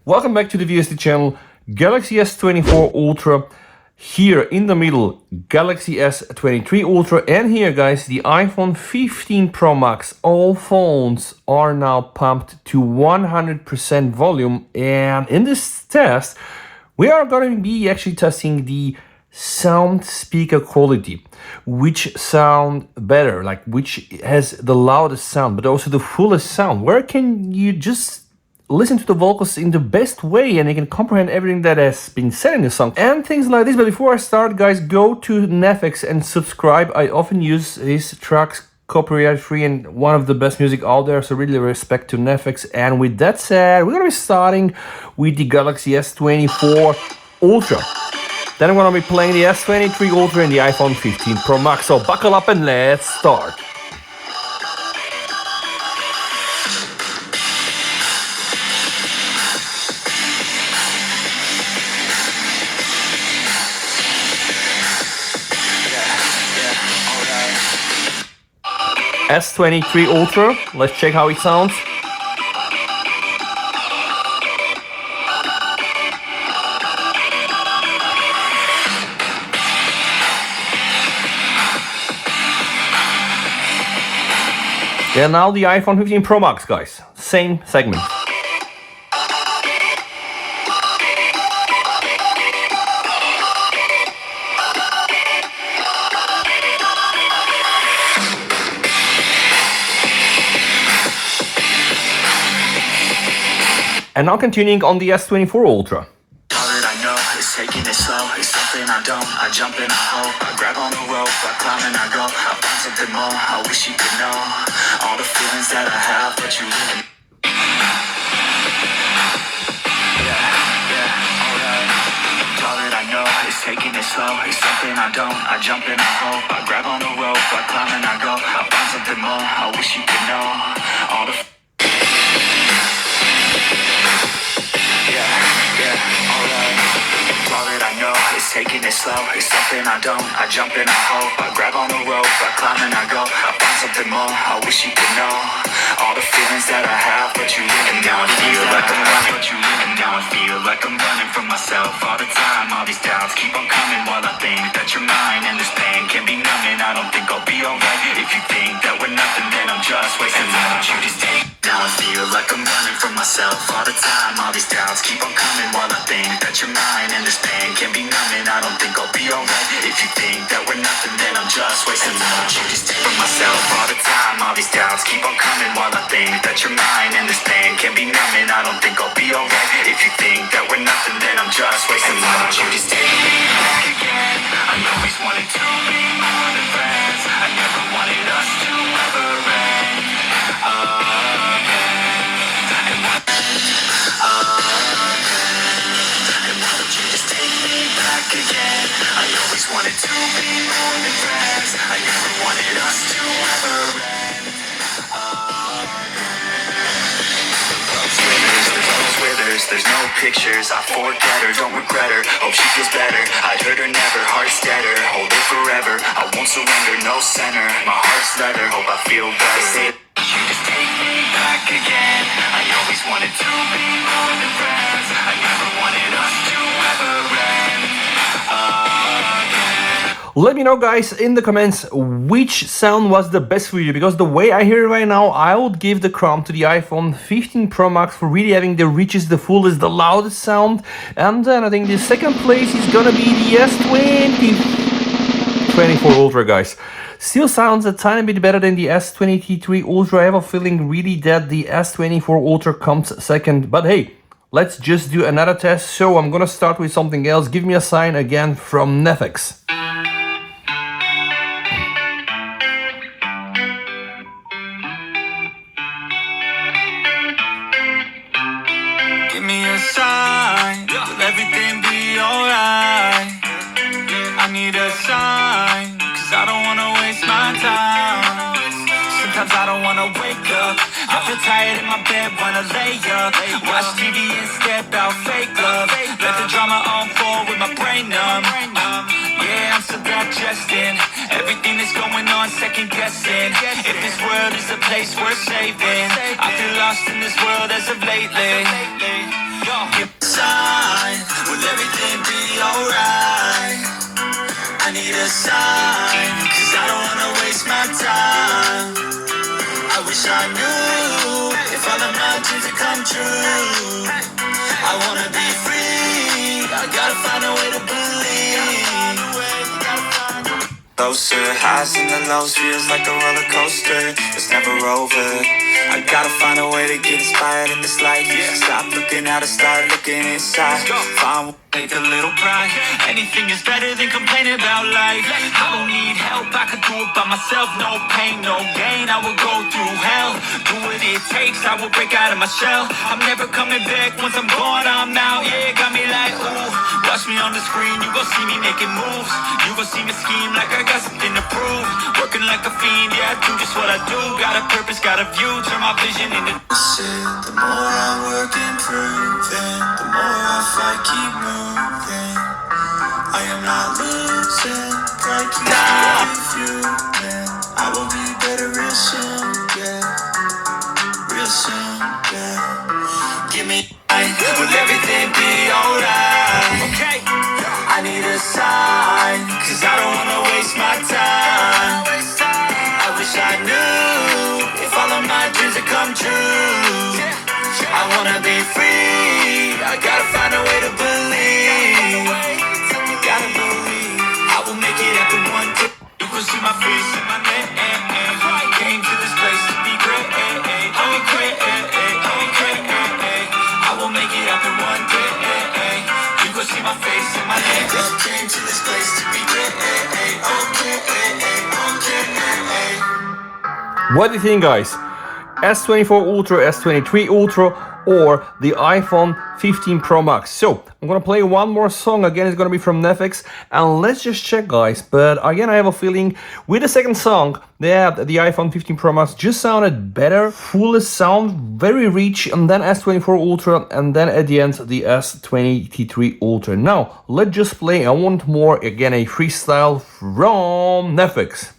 Welcome back to the VST channel. Galaxy S24 Ultra. Here in the middle, Galaxy S23 Ultra. And here, guys, the iPhone 15 Pro Max. All phones are now pumped to 100% volume. And in this test, we are going to be actually testing the sound speaker quality, which sound better, like which has the loudest sound, but also the fullest sound. Where can you just listen to the vocals in the best way and you can comprehend everything that has been said in the song and things like this. But before I start, guys, go to Netflix and subscribe. I often use his tracks copyright free and one of the best music out there, so really respect to Netflix. And with that said, we're gonna be starting with the Galaxy S24 Ultra. Then I'm gonna be playing the S23 Ultra and the iPhone 15 Pro Max. So buckle up and let's start. S23 Ultra, let's check how it sounds. Yeah, now the iPhone 15 Pro Max, guys. Same segment. And now continuing on the S24 Ultra. I know it's taking it slow, it's something I don't. I jump in a hole, I grab on the rope, I climb and I go. I find something more, I wish you could know all the feelings that I have, but you really. Alright. All that I know is taking it slow, it's something I don't. I jump in a hole, I grab on the rope, I climb and I go. I find something more, I wish you could know all the. All that I know is taking it slow, it's something I don't. I jump in a hole, I grab on the rope, I climb and I go. I find something more, I wish you could know all the feelings that I have, but you really. And now I feel like I'm running, but you really. And now I feel like I'm running from myself all the time. All these doubts keep on coming while I think that you're mine, and this pain can be numbing. I don't think I'll be alright if you think that we're nothing, then I'm just wasting time. You just take. Now I feel like I'm running from myself all the time. All these doubts keep on coming while I think that you're mine, and this pain can be numbing. I don't think I'll be alright if you think that we're nothing, then I'm just wasting time. You just take from myself all the time. All these doubts keep on coming while I think that you're mine, and this pain can be numbing. I don't think I'll be alright if you think that we're nothing, then I'm just wasting time. You just take me back again. I always wanted to be more than friends. I never wanted us to ever end. Again, I always wanted to be more than friends. I never wanted us to ever end. There's no pictures. I forget her, don't regret her. Hope she feels better. I'd hurt her never, heart's deader. Hold it forever. I won't surrender, no center. My heart's leather, hope I feel better. You just take me back again. I always wanted to be more than friends. I never wanted us to ever end. Let me know, guys, in the comments which sound was the best for you, because the way I hear it right now, I would give the crown to the iPhone 15 Pro Max for really having the richest, the fullest, the loudest sound. And then I think the second place is gonna be the S24 Ultra, guys. Still sounds a tiny bit better than the S23 Ultra. I have a feeling really that the S24 Ultra comes second, but hey, let's just do another test. So I'm gonna start with something else. Give me a sign again from Netflix. Give me a sign, will everything be alright? I need a sign, cause I don't wanna waste my time. Sometimes I don't wanna wake up, I feel tired in my bed, wanna lay up. Watch TV and step out, fake love. Let the drama unfold with my brain numb. Yeah, I'm still digesting everything that's going on, second guessing if this world is a place worth saving. I feel lost in this world as of lately. true. I wanna be free. I gotta find a way to believe. Closer, highs and the lows, feels like a roller coaster. It's never over. I gotta find a way to get inspired in this life. Stop looking out and start looking inside. Find take a little pride. Anything is better than complaining about life. I don't need help, I could do it by myself. No pain, no gain, I will go through hell. Do what it takes, I will break out of my shell. I'm never coming back, once I'm gone, I'm out. Yeah, got me like, ooh. Watch me on the screen, you gon' see me making moves. You gon' see me scheme like I got something to prove. Working like a fiend, yeah, I do just what I do. Got a purpose, got a view, turn my vision into shit. The more I work improving, the more I fight, keep moving. I am not losing, like you refueling. I will be better real soon, yeah. Real soon, yeah. Give me will everything be alright? Okay. I need a sign, cause I don't wanna waste my time. I wish I knew if all of my dreams would come true. I wanna be free, I gotta find a way to believe. Gotta believe, I will make it happen one day. You will see my face in my name. I came to this place to be great. I'll be great. I will make it happen one day. You will see my face in my name. I came to this place to be great. What do you think, guys? S24 Ultra, S23 Ultra, or the iPhone 15 Pro Max? So I'm gonna play one more song. Again, it's gonna be from Netflix, and let's just check, guys. But again, I have a feeling with the second song, the iPhone 15 Pro Max just sounded better, fuller sound, very rich, and then S24 Ultra, and then at the end the S23 Ultra. Now let's just play. I want more. Again, a freestyle from Netflix.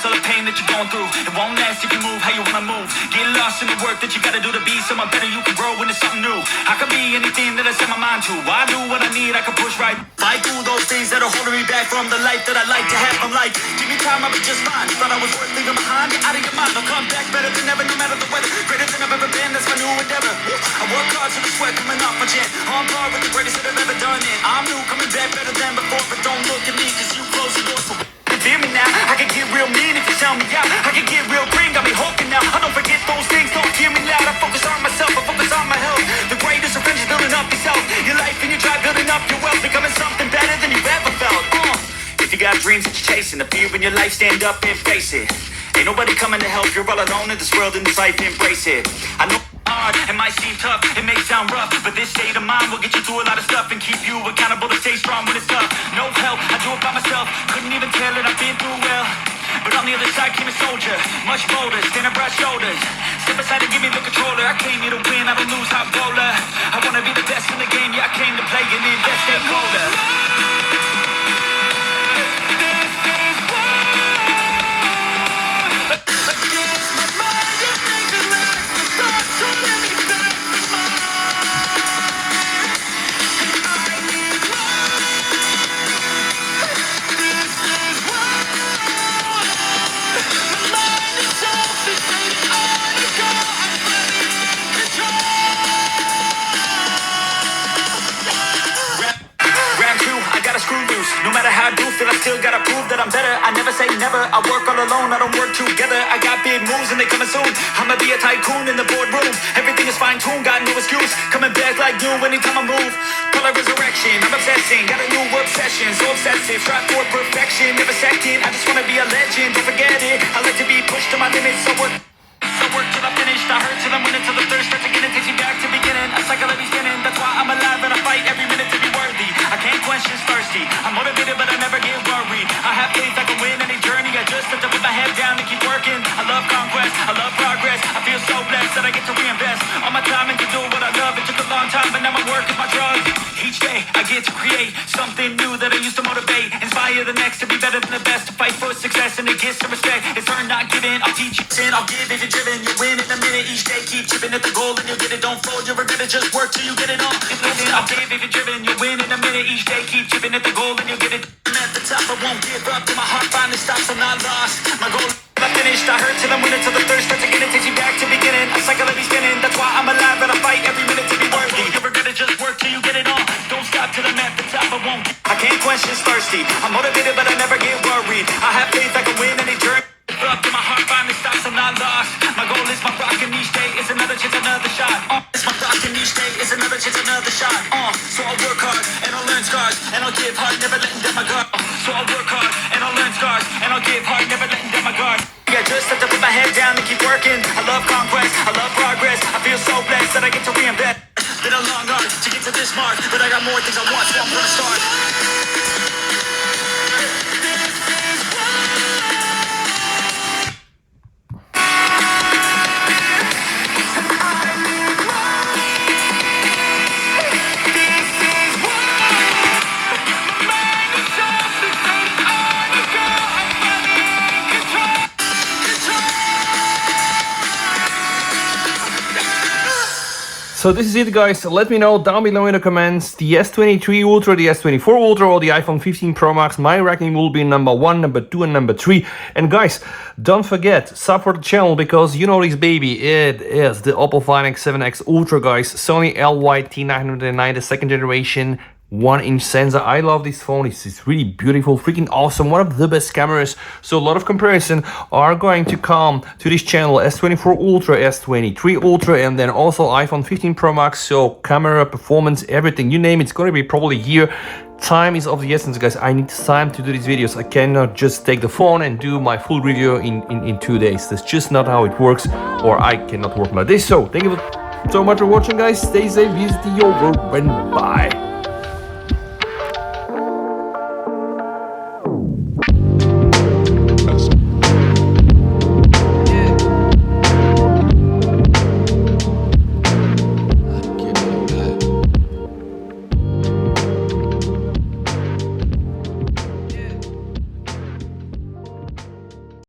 All the pain that you're going through, it won't last if you move how you wanna move. Get lost in the work that you gotta do to be someone better. You can grow into something new. I can be anything that I set my mind to. I do what I need, I can push right. Fight through those things that are holding me back from the life that I like to have. I'm like, give me time, I'll be just fine. Thought I was worth leaving behind. Get out of your mind, I'll come back better than ever, no matter the weather. Greater than I've ever been, that's my new endeavor. I work hard to the sweat coming off my chin. On par with the greatest that I've ever done it. I'm new, coming back better than before, but don't look at me, cause you close the door. So feel me now, I can get real mean if you tell me out. I can get real green, got me hawking now. I don't forget those things, don't hear me loud. I focus on myself, I focus on my health. The greatest revenge is building up yourself. Your life and your drive, building up your wealth. Becoming something better than you've ever felt. If you got dreams that you're chasing, the fear in your life, stand up and face it. Ain't nobody coming to help, you're all alone in this world, in this life, embrace it. I know hard, it might seem tough, it may sound rough, but this state of mind will get you through a lot of stuff and keep you accountable to stay strong when it's tough. No help, I do it by myself, couldn't even tell it, I've been through well. But on the other side came a soldier, much bolder, standing broad shoulders. Step aside and give me the controller, I came here to win, I don't lose, hot bowler. I wanna be the best in the game, yeah, I came to play and invest in colder. No matter how I do feel, I still gotta prove that I'm better. I never say never, I work all alone, I don't work together. I got big moves and they coming soon. I'ma be a tycoon in the boardroom. Everything is fine-tuned, got no excuse. Coming back like new anytime I move. Color resurrection, I'm obsessing. Got a new obsession, so obsessive. Strive for perfection, never second. I just wanna be a legend, don't forget it. I like to be pushed to my limits, so work till I'm finished. I hurt till I'm winning, till the thirst starts again. It takes me back to beginning. A cycle of spinning. That's why I'm alive and I fight every minute to be worthy. I can't quench this thirsty. I'm motivated, but I never get worried. I have faith I can win any journey. I just have to put my head down and keep working. I love conquest, I love progress. I feel so blessed that I get to reinvest all my time into doing what I love. It took a long time, but now my work is my drug. Each day I get to create something new that I used to motivate. Inspire the next to be better than the best, to fight for success and to get some respect. It's earned, not given. I'll teach you sin, I'll give if you're driven. You win in a minute each day. Keep chipping at the goal and you'll get it. Don't fold, you'll regret it. Just work till you get it on. I'll give if you're driven. You win in a minute each day. Keep chipping at the goal and you'll get it. I'm at the top, I won't give up till my heart finally stops. I'm not lost. My goal I finished, I hurt till I'm winning, till the thirst starts again. It takes you back to beginning. I cycle every spinning. That's why I'm alive and I fight every minute to be worthy. You regret it, just work till you get it on. Don't stop till I'm at the top. I can't question thirsty. I'm motivated, but I never get worried. I have faith I can win any journey. Up till my heart finally stops. I'm not lost. My goal is my rock, and each day is another chance, another shot. It's my rock, and each day is another chance, another shot. So I'll work hard and I'll learn scars and I'll give hard, never letting down my guard. So I'll work hard and I'll learn scars and I'll give hard, never letting down my guard. Yeah, just have to put my head down and keep working. I love conquest, I love progress. I feel so blessed that I get to reinvent. Been a long run to get to this mark, but I got more things I want, so I'm gonna start. So this is it, guys. Let me know down below in the comments the S23 Ultra, the S24 Ultra, or the iPhone 15 Pro Max. My ranking will be number 1, number 2, and number 3. And guys, don't forget, support the channel because you know this baby. It is the Oppo Find X7X Ultra, guys. Sony LYT909, the second generation. 1-inch sensor. I love this phone. It's really beautiful, freaking awesome, one of the best cameras. So a lot of comparison are going to come to this channel: S24 Ultra, S23 Ultra, and then also iPhone 15 Pro Max. So camera, performance, everything, you name it, it's going to be probably here. Time is of the essence, guys. I need time to do these videos. I cannot just take the phone and do my full review in 2 days. That's just not how it works, or I cannot work like this. So thank you so much for watching, guys. Stay safe, visit the over, and bye.